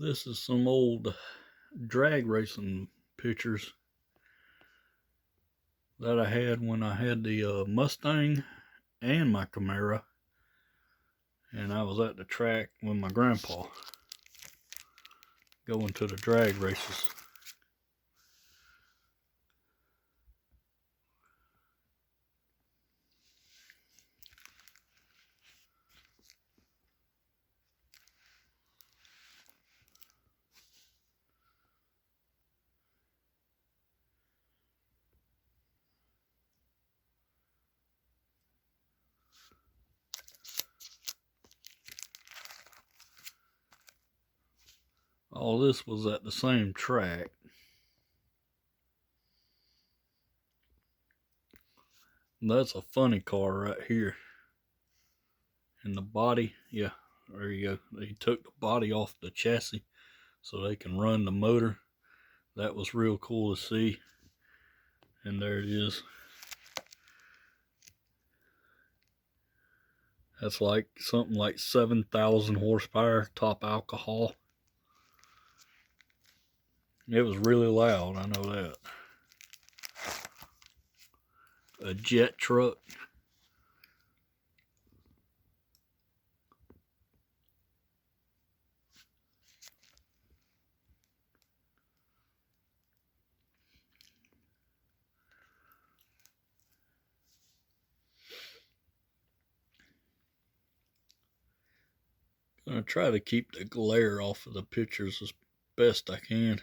This is some old drag racing pictures that I had when I had the Mustang and my Camaro, and I was at the track with my grandpa going to the drag races. All this was at the same track. That's a funny car right here. And the body, yeah, there you go. They took the body off the chassis so they can run the motor. That was real cool to see. And there it is. That's like something like 7,000 horsepower, top alcohol. It was really loud, I know that. A jet truck. I'm gonna try to keep the glare off of the pictures as best I can.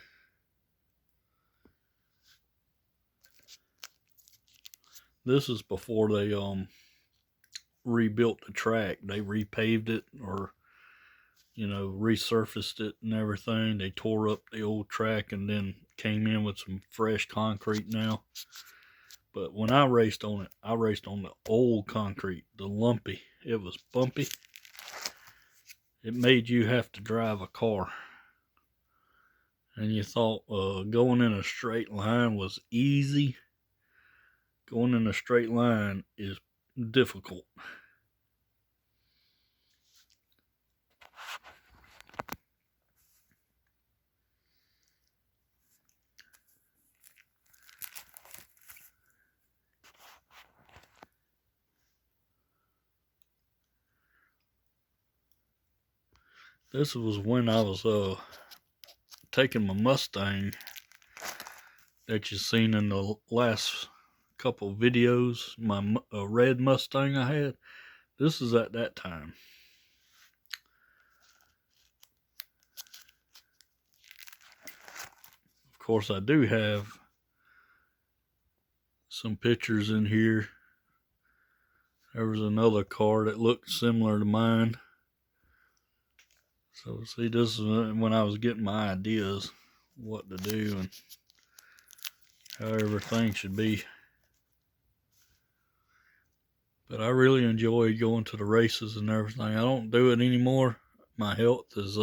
This is before they rebuilt the track. They repaved it, or resurfaced it and everything. They tore up the old track and then came in with some fresh concrete now. But when I raced on it, I raced on the old concrete, the lumpy. It was bumpy. It made you have to drive a car. And you thought going in a straight line was easy. Going in a straight line is difficult. This was when I was taking my Mustang that you've seen in the last couple videos, my red Mustang I had. This is at that time. Of course, I do have some pictures in here. There was another car that looked similar to mine. So see, this is when I was getting my ideas what to do and how everything should be. But I really enjoyed going to the races and everything. I don't do it anymore. My health has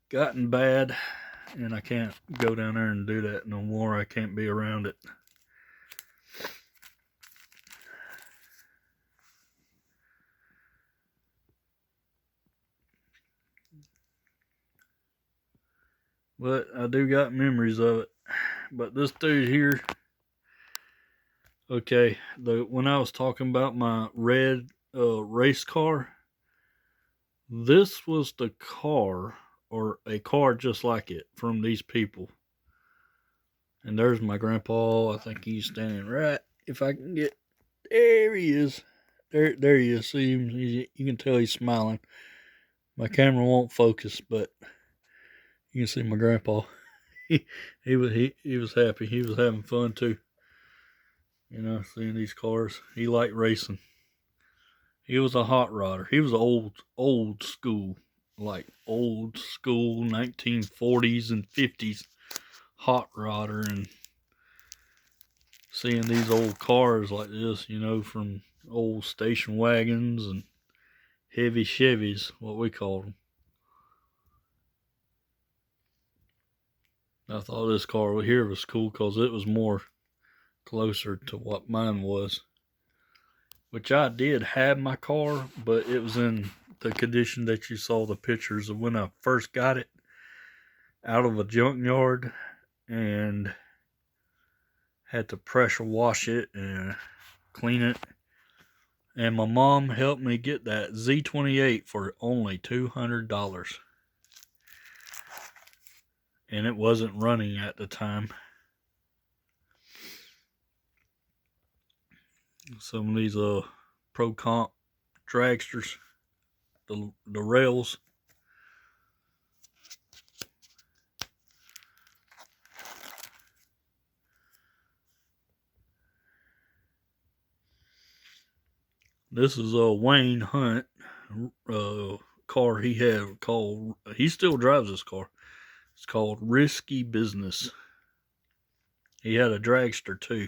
gotten bad, and I can't go down there and do that no more. I can't be around it. But I do got memories of it. But this dude here, okay, when I was talking about my red race car, this was the car, or a car just like it, from these people. And there's my grandpa. I think he's standing right. If I can get, there he is. There he is. See him? You can tell he's smiling. My camera won't focus, but you can see my grandpa. He was happy. He was having fun too. Seeing these cars. He liked racing. He was a hot rodder. He was old school, like old school 1940s and 50s hot rodder, and seeing these old cars like this, from old station wagons and heavy Chevys, what we call them. I thought this car here was cool because it was more closer to what mine was. Which I did have my car, but it was in the condition that you saw the pictures of when I first got it. out of a junkyard and had to pressure wash it and clean it. And my mom helped me get that Z28 for only $200. And it wasn't running at the time. Some of these Pro Comp dragsters, the rails. This is a Wayne Hunt car he had called, he still drives this car. It's called Risky Business. He had a dragster too,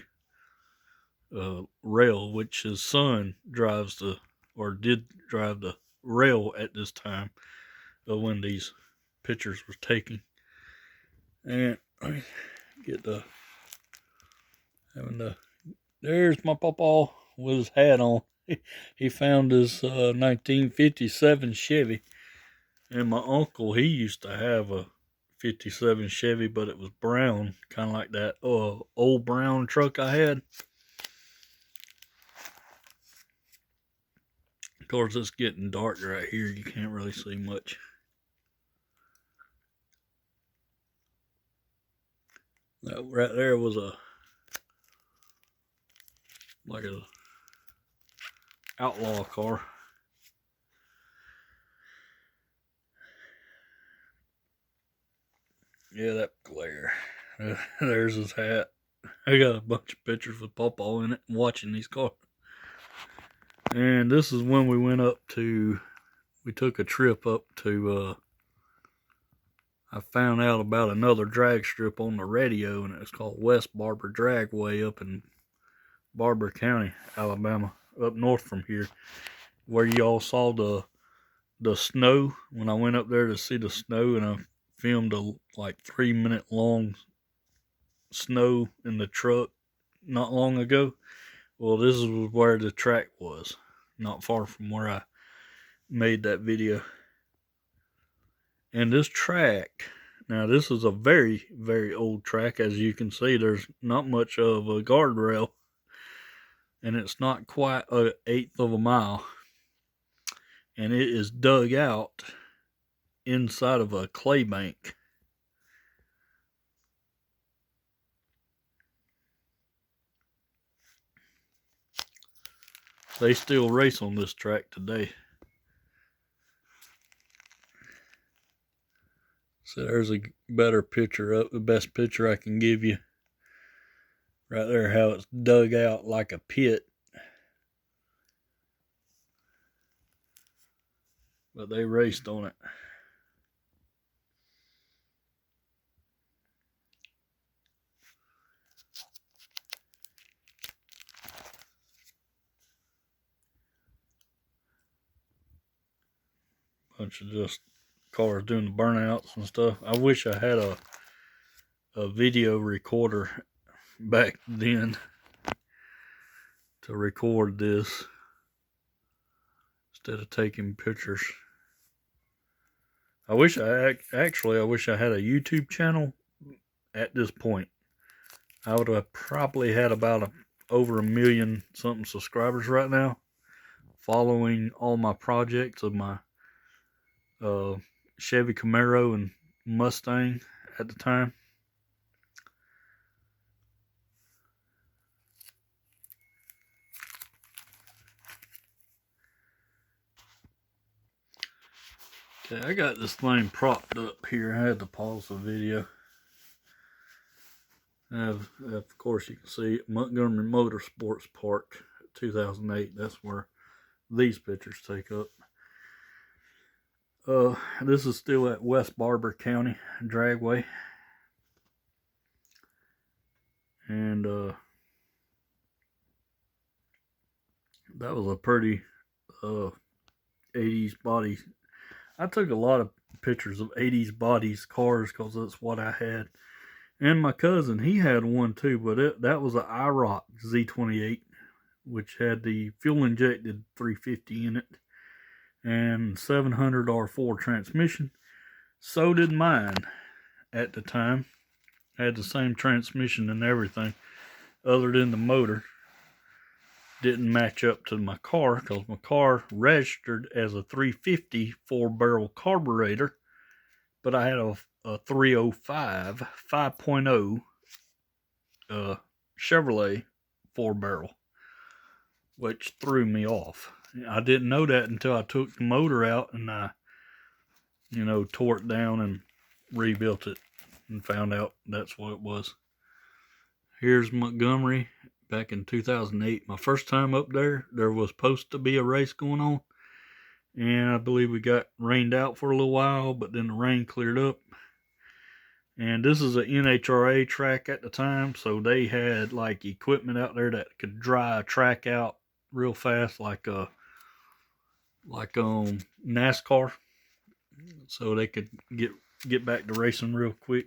rail, which his son drives did drive the rail at this time when these pictures were taken. And get there's my papa with his hat on. He found his 1957 Chevy. And my uncle, he used to have a 57 Chevy, but it was brown, kind of like that old brown truck I had. Of course, it's getting dark right here. You can't really see much. That right there was like a outlaw car. Yeah, that glare. There's his hat. I got a bunch of pictures with Pawpaw in it and watching these cars. And this is when we took a trip up to, I found out about another drag strip on the radio, and it's called West Barber Dragway up in Barber County, Alabama, up north from here, where y'all saw the snow when I went up there to see the snow, and I filmed a like 3-minute long snow in the truck not long ago. Well, this is where the track was, not far from where I made that video. And this track, now this is a very, very old track. As you can see, there's not much of a guardrail, and it's not quite 1/8 of a mile. And it is dug out inside of a clay bank. They still race on this track today. So there's a better picture of the best picture I can give you. Right there, how it's dug out like a pit. But they raced on it. Bunch of just cars doing the burnouts and stuff. I wish I had a video recorder back then to record this instead of taking pictures. I wish I had a YouTube channel at this point. I would have probably had about over 1 million something subscribers right now, following all my projects of my Chevy Camaro and Mustang at the time. Okay, I got this thing propped up here. I had to pause the video. Of course, you can see it, Montgomery Motorsports Park, 2008. That's where these pictures take up. This is still at West Barber County Dragway. And that was a pretty 80s body. I took a lot of pictures of 80s bodies cars because that's what I had. And my cousin, he had one too, but that was an IROC Z28, which had the fuel injected 350 in it and 700 R4 transmission. So did mine. at the time. Had the same transmission and everything, other than the motor didn't match up to my car, because my car registered as a 350 4-barrel carburetor, but I had a 305 5.0 Chevrolet 4-barrel, which threw me off. I didn't know that until I took the motor out and I, tore it down and rebuilt it and found out that's what it was. Here's Montgomery back in 2008. My first time up there, there was supposed to be a race going on, and I believe we got rained out for a little while, but then the rain cleared up. And this is an NHRA track at the time, so they had like equipment out there that could dry a track out real fast, like NASCAR, so they could get back to racing real quick.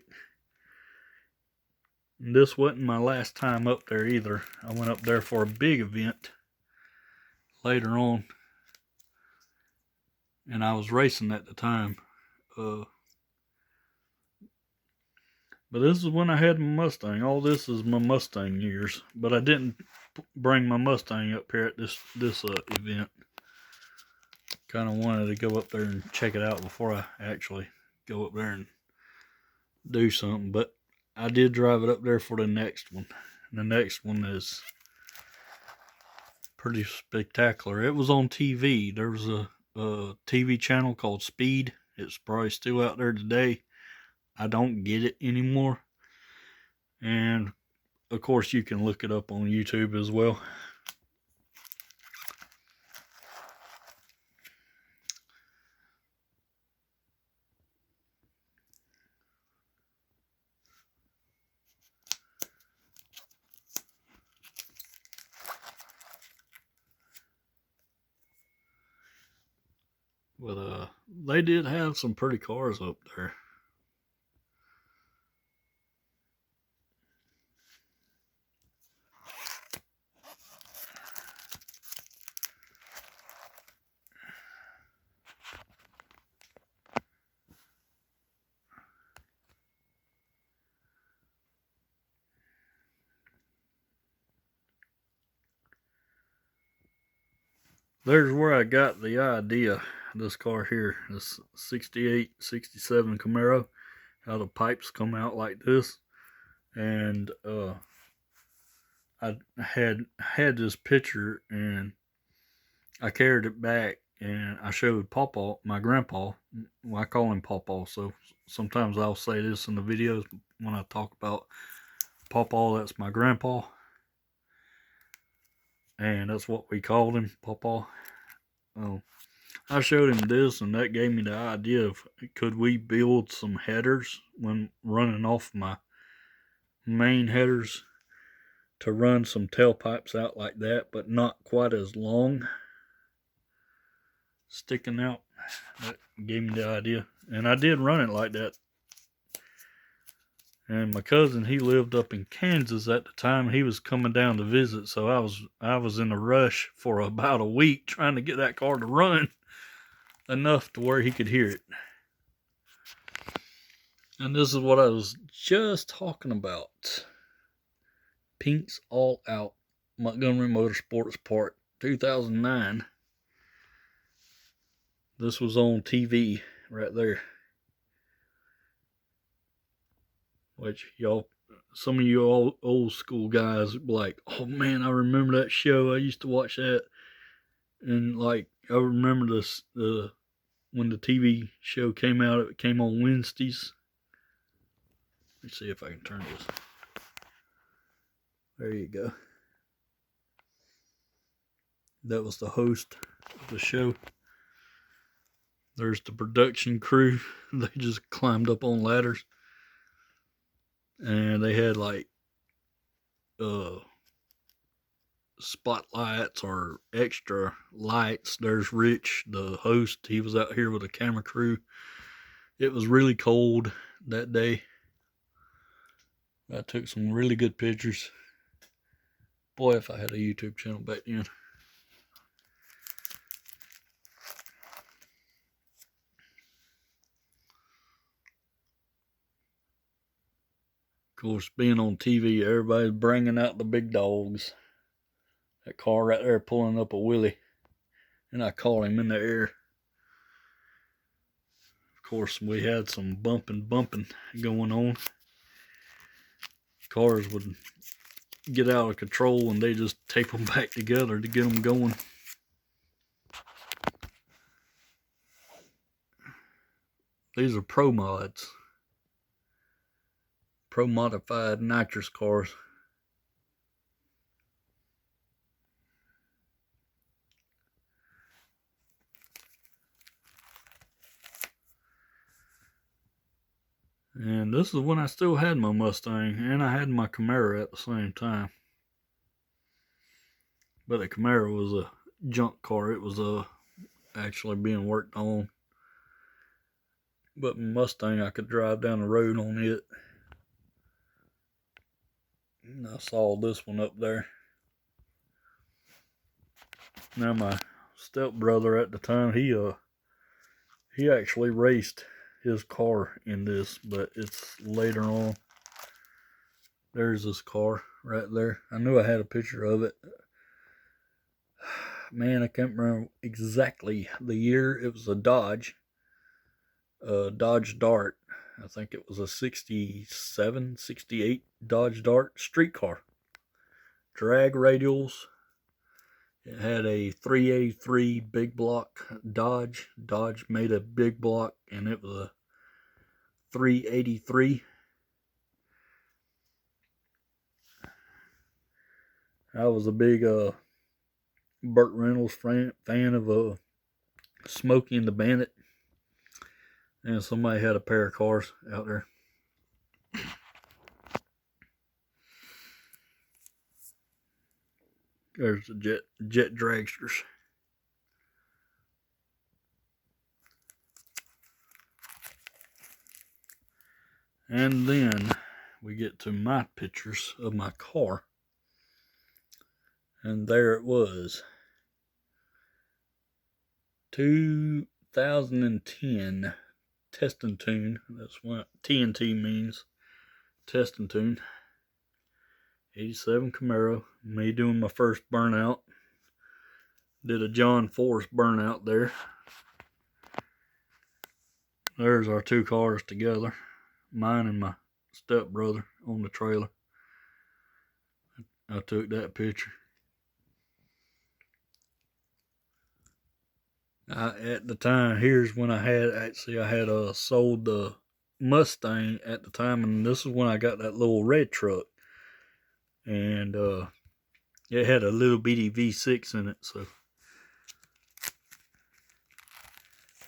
And this wasn't my last time up there either. I went up there for a big event later on, and I was racing at the time. But this is when I had my Mustang. All this is my Mustang years, but I didn't bring my Mustang up here at this event. Kind of wanted to go up there and check it out before I actually go up there and do something. But I did drive it up there for the next one. And the next one is pretty spectacular. It was on TV. There was a TV channel called Speed. It's probably still out there today. I don't get it anymore. And of course you can look it up on YouTube as well. But they did have some pretty cars up there. There's where I got the idea. This car here, this 68, 67 Camaro, how the pipes come out like this. And I had this picture, and I carried it back, and I showed Pawpaw, my grandpa. Well, I call him Pawpaw, so sometimes I'll say this in the videos when I talk about Pawpaw. That's my grandpa, and that's what we called him, Pawpaw. I showed him this, and that gave me the idea of, could we build some headers when running off my main headers to run some tailpipes out like that, but not quite as long, sticking out. That gave me the idea, and I did run it like that. And my cousin, he lived up in Kansas at the time. He was coming down to visit, so I was in a rush for about a week trying to get that car to run enough to where he could hear it. And this is what I was just talking about. Pink's All Out Montgomery Motorsports Park 2009. This was on TV right there. Which y'all, some of you old school guys like, oh man, I remember that show. I used to watch that. And like, I remember this, when the TV show came out, it came on Wednesdays. Let's see if I can turn this. There you go. That was the host of the show. There's the production crew. They just climbed up on ladders. And they had like spotlights or extra lights. There's Rich, the host. He was out here with a camera crew. It was really cold that day. I took some really good pictures. Boy, if I had a YouTube channel back then. course, being on TV, everybody's bringing out the big dogs. That car right there pulling up a wheelie, and I caught him in the air. Of course, we had some bumping going on. Cars would get out of control and they just tape them back together to get them going. These are Pro Mods. Pro modified nitrous cars. And this is when I still had my Mustang and I had my Camaro at the same time. But the Camaro was a junk car. It was actually being worked on. But Mustang, I could drive down the road on it. And I saw this one up there. Now my stepbrother at the time, he actually raced his car in this, but it's later on. There's this car right there. I knew I had a picture of it. Man, I can't remember exactly the year. It was a Dodge Dart. I think it was a 67, 68 Dodge Dart street car. Drag radials. It had a 383 big block Dodge. Dodge made a big block, and it was a 383. I was a big Burt Reynolds fan of Smokey and the Bandit. And somebody had a pair of cars out there. There's the jet dragsters. And then we get to my pictures of my car. And there it was. 2010 Test and Tune. That's what TNT means. Test and Tune. 87 Camaro. Me doing my first burnout. Did a John Force burnout there. There's our two cars together. Mine and my stepbrother on the trailer. I took that picture. At the time, here's when I had sold the Mustang at the time, and this is when I got that little red truck, and it had a little bitty V6 in it. So,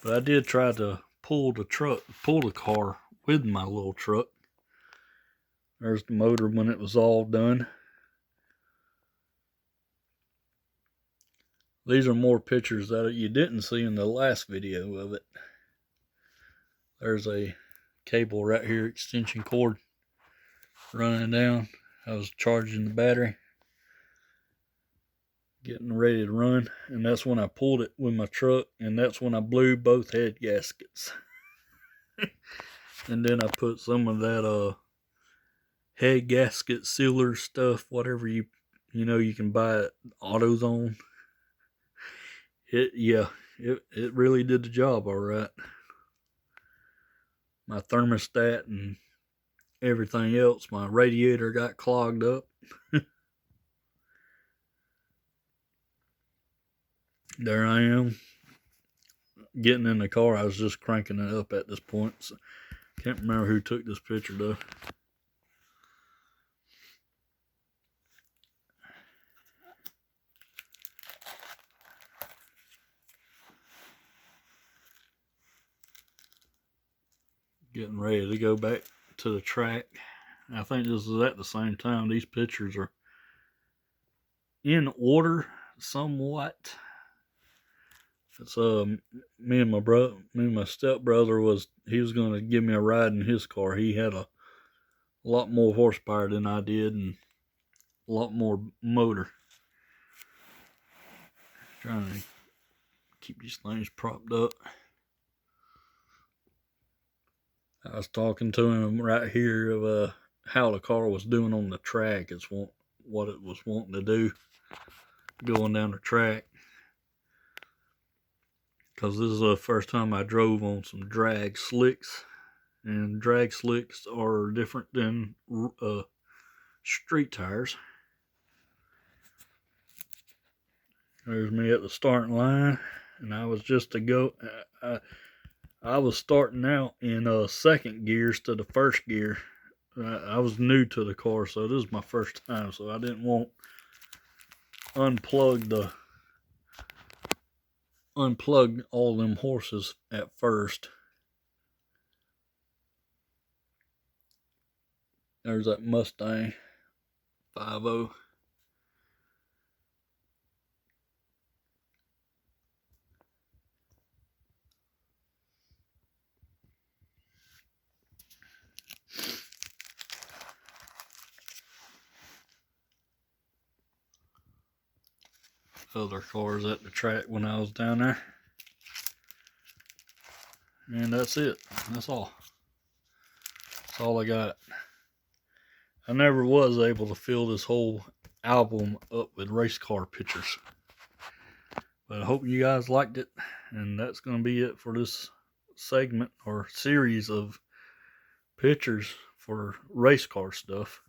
but I did try to pull the car with my little truck. There's the motor when it was all done. These are more pictures that you didn't see in the last video of it. There's a cable right here, extension cord running down. I was charging the battery, getting ready to run, and that's when I pulled it with my truck, and that's when I blew both head gaskets. And then I put some of that head gasket sealer stuff, whatever you can buy at AutoZone. It really did the job all right. My thermostat and everything else, my radiator got clogged up. There I am, getting in the car. I was just cranking it up at this point. So can't remember who took this picture though. Getting ready to go back to the track. I think this is at the same time. These pictures are in order somewhat. It's me and my stepbrother was going to give me a ride in his car. He had a lot more horsepower than I did and a lot more motor. Trying to keep these things propped up. I was talking to him right here of how the car was doing on the track is what it was wanting to do going down the track. Because this is the first time I drove on some drag slicks, and drag slicks are different than street tires. There's me at the starting line, and I was just to go. I was starting out in second gear instead of first gear. I was new to the car, so this is my first time, so I didn't want unplug all them horses at first. There's that Mustang 5.0. Other cars at the track when I was down there. And that's it. That's all. That's all I got. I never was able to fill this whole album up with race car pictures. But I hope you guys liked it. And that's going to be it for this segment or series of pictures for race car stuff.